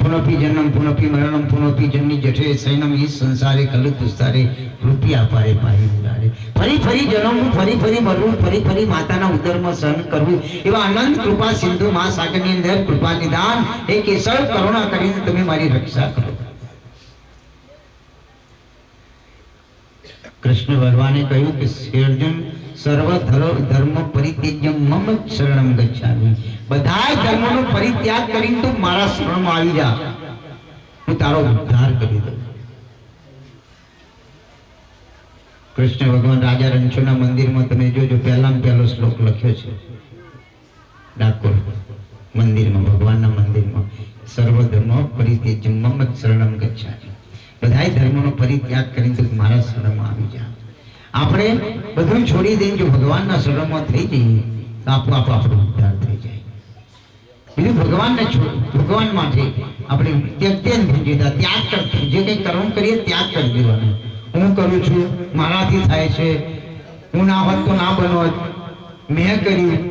પુનઃપી જન્મ પુનઃપી મરણમ પુનઃપી જન્મી જઠે સૈનમ ઈ સંસારે કલ તુસ્તારે રૂપિયા પારે પારી ઉડાડે. ફરી ફરી જન્મવું, ફરી ફરી મરવું, ફરી ફરી માતાના ઉદરમાં સહન કરવું, એવા અનંત કૃપા સિંધુ મહાસાગરની અંદર કૃપા નિદાન એ કેશવ કરુણા કરીને તમે મારી રક્ષા કરો. કૃષ્ણ ભગવાને કહ્યું કે અર્જુન, સર્વ ધર્મ પરિત્યજ્ય મમ શરણમ ગચ્છામિ. બધા ધર્મનો પરિત્યાગ કરીને તું મારા શરણમાં આવી જા, હું તારો ઉદ્ધાર કરી દઉં. કૃષ્ણ ભગવાન રાજા રણછોડના મંદિરમાં તમે જોજો, પહેલો શ્લોક લખ્યો છે ડાકોર મંદિરમાં, ભગવાનના મંદિરમાં, સર્વ ધર્મ પરિત્યજ્ય મમ શરણમ ગચ્છામિ. બધાય ધર્મનો પરિત્યાગ કરીને તો મારા શરણમાં આવી જા. આપણે બધું છોડી દઈને જો ભગવાનના શરણમાં થઈ જઈએ તો આપોઆપ આપણો ઉદ્ધાર થઈ જાય. બીજું ભગવાન માટે આપણે ત્યાગ કરશું. જે કંઈ કર્મ કરીએ ત્યાગ કરી દેવાનું. હું કરું છું, મારાથી થાય છે, હું ના હોત તો ના બનોત, મેં કર્યું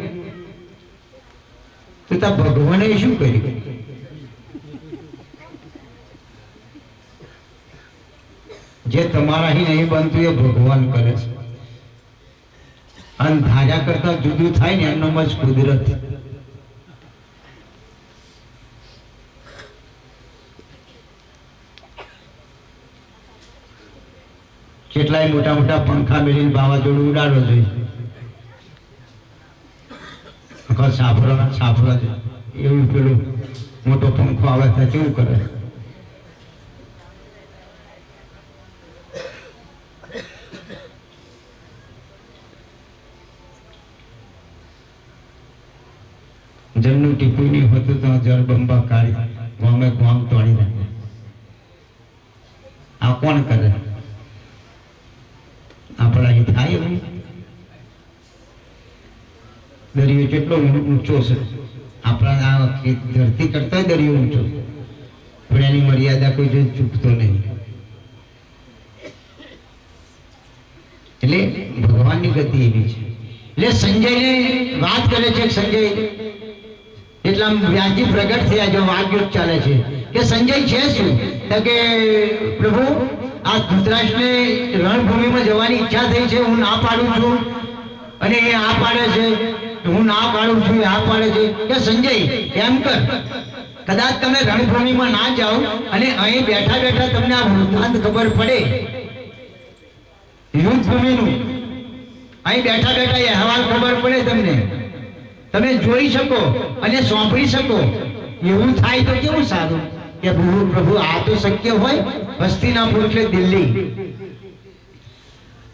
તો તા ભગવાને શું કર્યું? જે તમારા નહીં બનતું એ ભગવાન કરે છે. અને ધાર્યા કરતા જુદું થાય ને એમનો જ કુદરત. કેટલાય મોટા મોટા પંખા મેળીને વાવાઝોડું ઉડાડો જોઈએ. સાફરો એવું પેલું મોટો પંખો આવે તો કેવું કરે? જળનું ટીપું નહીં હોતું તો જળ બંબા કાઢી ગામે ગામ તોડી નાખે. આ કોણ કરે? આપણા અહીં થાય એવું? દરિયો કેટલો ઊંચો છે, આપણા આ ધરતી કરતા દરિયો ઊંચો, પણ એની મર્યાદા કોઈ જો ચૂકતો નહીં. એટલે ભગવાનની ગતિ એવી છે. એટલે સંજયને વાત કરે છે. સંજય એટલા વ્યાસજી પ્રગટ થયા. જો વાગ્યુગ ચાલે છે કે સંજય છે શું? તો કે પ્રભુ આ ધૃતરાષ્ટ્રને રણભૂમિમાં જવાની ઈચ્છા થઈ છે, હું ના પાડું છું અને એ આ પાડે છે, હું ના પાડું છું એ આ પાડે છે. કે સંજય એમ કર, કદાચ તમે રણભૂમિમાં ના જાઓ અને અહીં બેઠા બેઠા તમને આ વૃત્તાંત ખબર પડે યુદ્ધ ભૂમિનું, અહીં બેઠા બેઠા એ અહેવાલ ખબર પડે તમને, તમે જોઈ શકો અને સાંભળી શકો, એવું થાય તો કેવું સારું. કે પ્રભુ આ તો શક્ય હોય. હસ્તિનાપુર એટલે દિલ્હી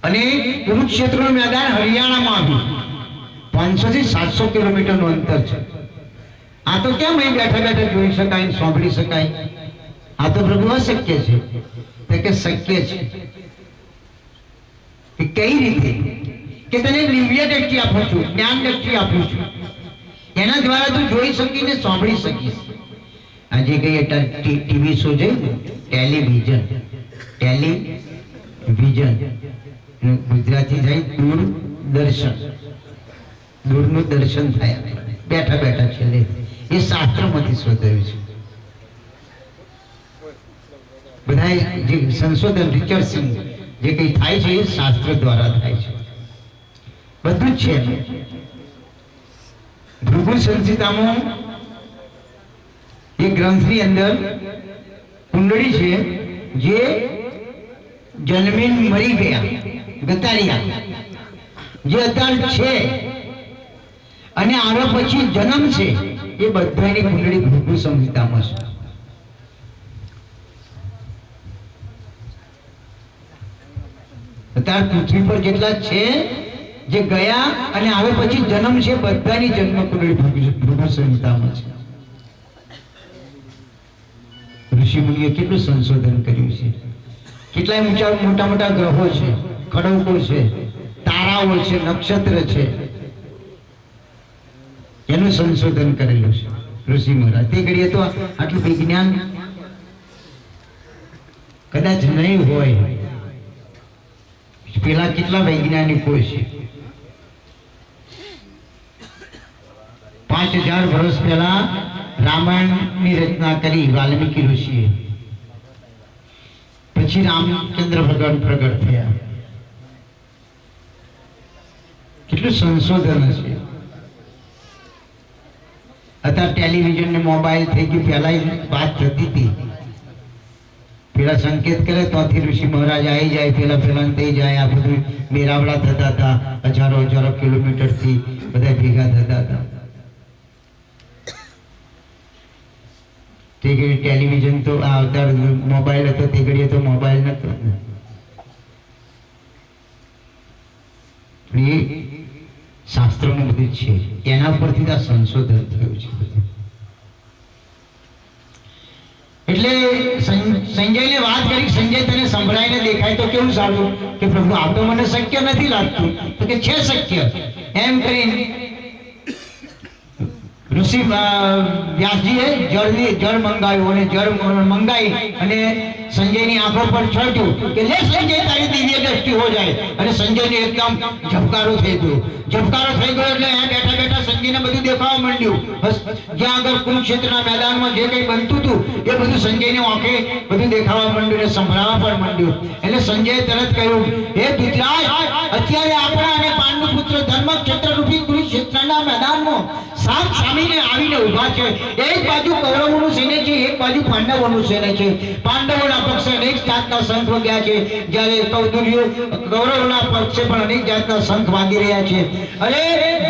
અને કુરુક્ષેત્રનું મેદાન હરિયાણામાં આવ્યું. 500 થી 700 કિલોમીટરનું અંતર છે. આ તો કેમ અહીં બેઠા બેઠા જોઈ શકાય, સાંભળી શકાય? આ તો પ્રભુ અશક્ય છે. તો કે શક્ય છે. કે કઈ રીતે? કે તને દિવ્ય દ્રષ્ટિ આપું છું, જ્ઞાન દ્રષ્ટિ આપું છું, એના દ્વારા તું જોઈ શકીને સાંભળી શકીશ. આજે કઈ ટીવી શો છે, ટેલિવિઝન ગુજરાતી જાય દૂરદર્શન, દૂરનું દર્શન થાય બેઠા બેઠા. છેલ્લે એ શાસ્ત્રમાંથી શોધાયું છે. બધા જે સંશોધન રિસર્ચિંગ જે કઈ થાય છે એ શાસ્ત્ર દ્વારા થાય છે. બધું જ છે. ભૃગુ સંહિતામાં એ ગ્રંથની અંદર કુંડળી છે જે જન્મીન મરી ગયા ગતારિયા જે અત્યારે છે અને આના પછી જન્મ છે એ બધાની કુંડળી ભૃગુ સંહિતામાં છે. અત્યારે પૃથ્વી પર જેટલા છે જે ગયા અને આવે પછી જન્મ છે બધાની જન્મ કુંડળી ભૃગુ સંહિતામાં છે. ઋષિ મુનિએ કેટલું સંશોધન કર્યું છે. કેટલાય મોટા મોટા ગ્રહો છે, ખડકો છે, તારાઓ છે, નક્ષત્ર છે, એનું સંશોધન કરેલું છે ઋષિ મહારાજ. તે ઘડીએ તો આટલું વિજ્ઞાન કદાચ નહીં હોય. પેલા કેટલા વૈજ્ઞાનિકો છે. 5000 વર્ષ પહેલા રામાયણની રચના કરી વાલ્મીકી ઋષિએ. પછી રામચંદ્ર ભગવાન પ્રગટ થયા. કેટલું સંશોધન હશે. અત્યારે ટેલિવિઝન ને મોબાઈલ થઈ ગયું. પહેલા વાત થતી હતી, પેલા સંકેત કરે તોથી ઋષિ મહારાજ આવી જાય, પેલા થઈ જાય. આ બધું મેરાવડા થતા હતા, હજારો કિલોમીટર થી બધા ભેગા થતા હતા. તે ઘડી ટેલિવિઝન તો અત્યારે મોબાઈલ હતો, તે ઘડીએ તો મોબાઈલ નતો. એ શાસ્ત્રોનું બધું છે, એના પરથી આ સંશોધન થયું છે. એટલે સંજયને વાત કરી સંજય તને સંભળાઈને દેખાય તો કેવું સારું કે પ્રભુ આ તો મને શક્ય નથી લાગતું, તો કે છે શક્ય. એમ કરીને ઋષિ વ્યાસજીએ જળ મંગાવ્યું અને જળ મંગાવી અને સંજયની આંખો પર છોડ્યું કે લે સંજય તારી દિવ્ય દ્રષ્ટિ હો જાય. અને સંજયને એકદમ ઝબકારો થઈ ગયો. ઝબકારો થઈ ગયો એટલે અહીંયા બેઠા બેઠા સંજયને બધું દેખાવા માંડ્યું. જ્યાં આગળ કુરુક્ષેત્રના મેદાનમાં જે કંઈ બનતું હતું એ બધું સંજયને આંખે બધું દેખાવા માંડ્યું અને સંભળાવા પણ માંડ્યું. એટલે સંજયે તરત કહ્યું, હે ધૃતરાજ, અત્યારે આપણા અને પાંડુ પુત્ર ધર્મક્ષેત્ર રૂપી કુરુક્ષેત્રના મેદાનમાં સાપ સામીને આવીને ઊભા છે. એક બાજુ કૌરવોનું સૈન્ય છે, એક બાજુ પાંડવોનું સૈન્ય છે. પાંડવોના પક્ષે અનેક જાતના શંખ વાગ્યા છે, જ્યારે કૌરવોના પક્ષે પણ અનેક જાતના શંખ વાગી રહ્યા છે. અરે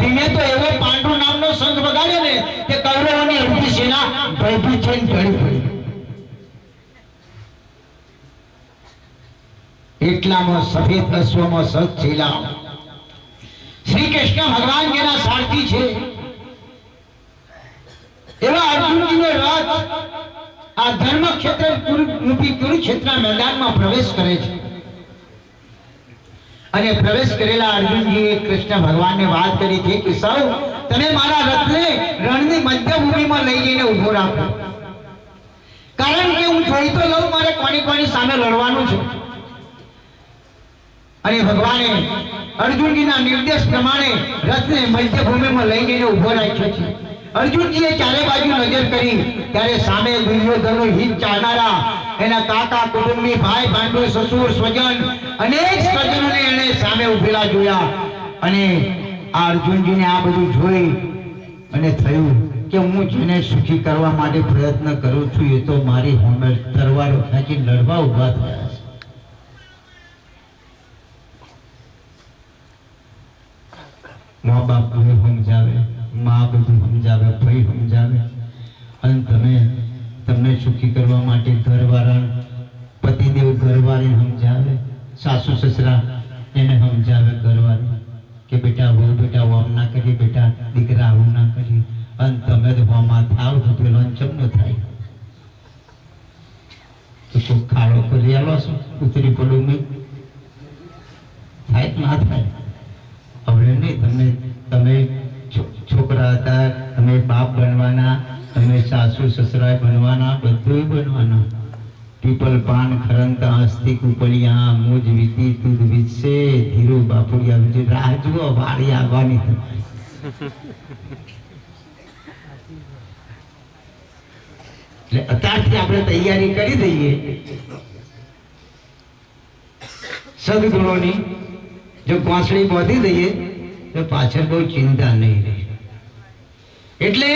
ધીમે તો એવો પાંડુ નામનો શંખ વગાડ્યો ને કે કૌરવોની અડધી સેના ભયભીત થઈને ઢળી પડી. એટલામાં સફેદ અશ્વમાં સત છેલા શ્રી કૃષ્ણ ભગવાન જેના સારથી છે એવા અર્જુનજીનો રથ આ ધર્મક્ષેત્ર રૂપી કુરુક્ષેત્રના મેદાનમાં પ્રવેશ કરે છે. અને પ્રવેશ કરેલા અર્જુનજીએ કૃષ્ણ ભગવાનને વાત કરી છે કે સૌ તમે મારા રથને રણની મધ્યભૂમિમાં લઈ જઈને ઊભો રાખો, કારણ કે હું જોઈ તો લઉં મારે કોની સામે લડવાનું છે. અને ભગવાને અર્જુનજીના નિર્દેશ પ્રમાણે રથને મધ્યભૂમિમાં લઈ જઈને ઊભો રાખ્યો છે. અર્જુનજીએ ચારે બાજુ નજર કરી ત્યારે સામે દુર્યોધનનું હિત ચાહનારા એના કાકા, કુટુંબી, ભાઈ, ભાંડુ, સસુર, સ્વજન અનેક સ્વજનોને એને સામે ઉભેલા જોયા. અને આ અર્જુનજીને આ બધું જોઈ અને થયું કે હું જેને સુખી કરવા માટે પ્રયત્ન કરું છું એ તો મારી હોમે તરવારો ખેંચી લડવા ઉભા થયા છે. મા બાપ સમજાવે, મા બધું સમજાવે, ભાઈ સમજાવે, અને તમને સુખી કરવા માટે ઘરવાળા, પતિદેવ ઘરવાળી સમજાવે, સાસુ સસરા એને સમજાવે ઘરવાળી કે બેટા બહુ બેટા આમ ના કરી, બેટા દીકરા આવું ના કરી, અને તમે તો હોમાં થાવ તો પેલો ચમનો થાય તો કોઈ ખાડો કરી આલો છો ઉતરી પડું મેં થાય ના થાય. હવે નહીં, તમે છોકરા હતા, તમે બાપ બનવાના, તમે સાસુ સસરા બનવાના, બધું બનવાના. પીપલ પાન ખરંતા અસ્તિક ઉપલિયા મુજ વીતી તુદ વિશે ધીરુ બાપુડિયા વિશે રાહ જુઓ, વાળી આવવાની. એટલે અત્યારથી આપણે તૈયારી કરી દઈએ સદગુણોની. જો પાંસળી બાંધી દઈએ તો પાછળ બહુ ચિંતા નહીં રહે. એટલે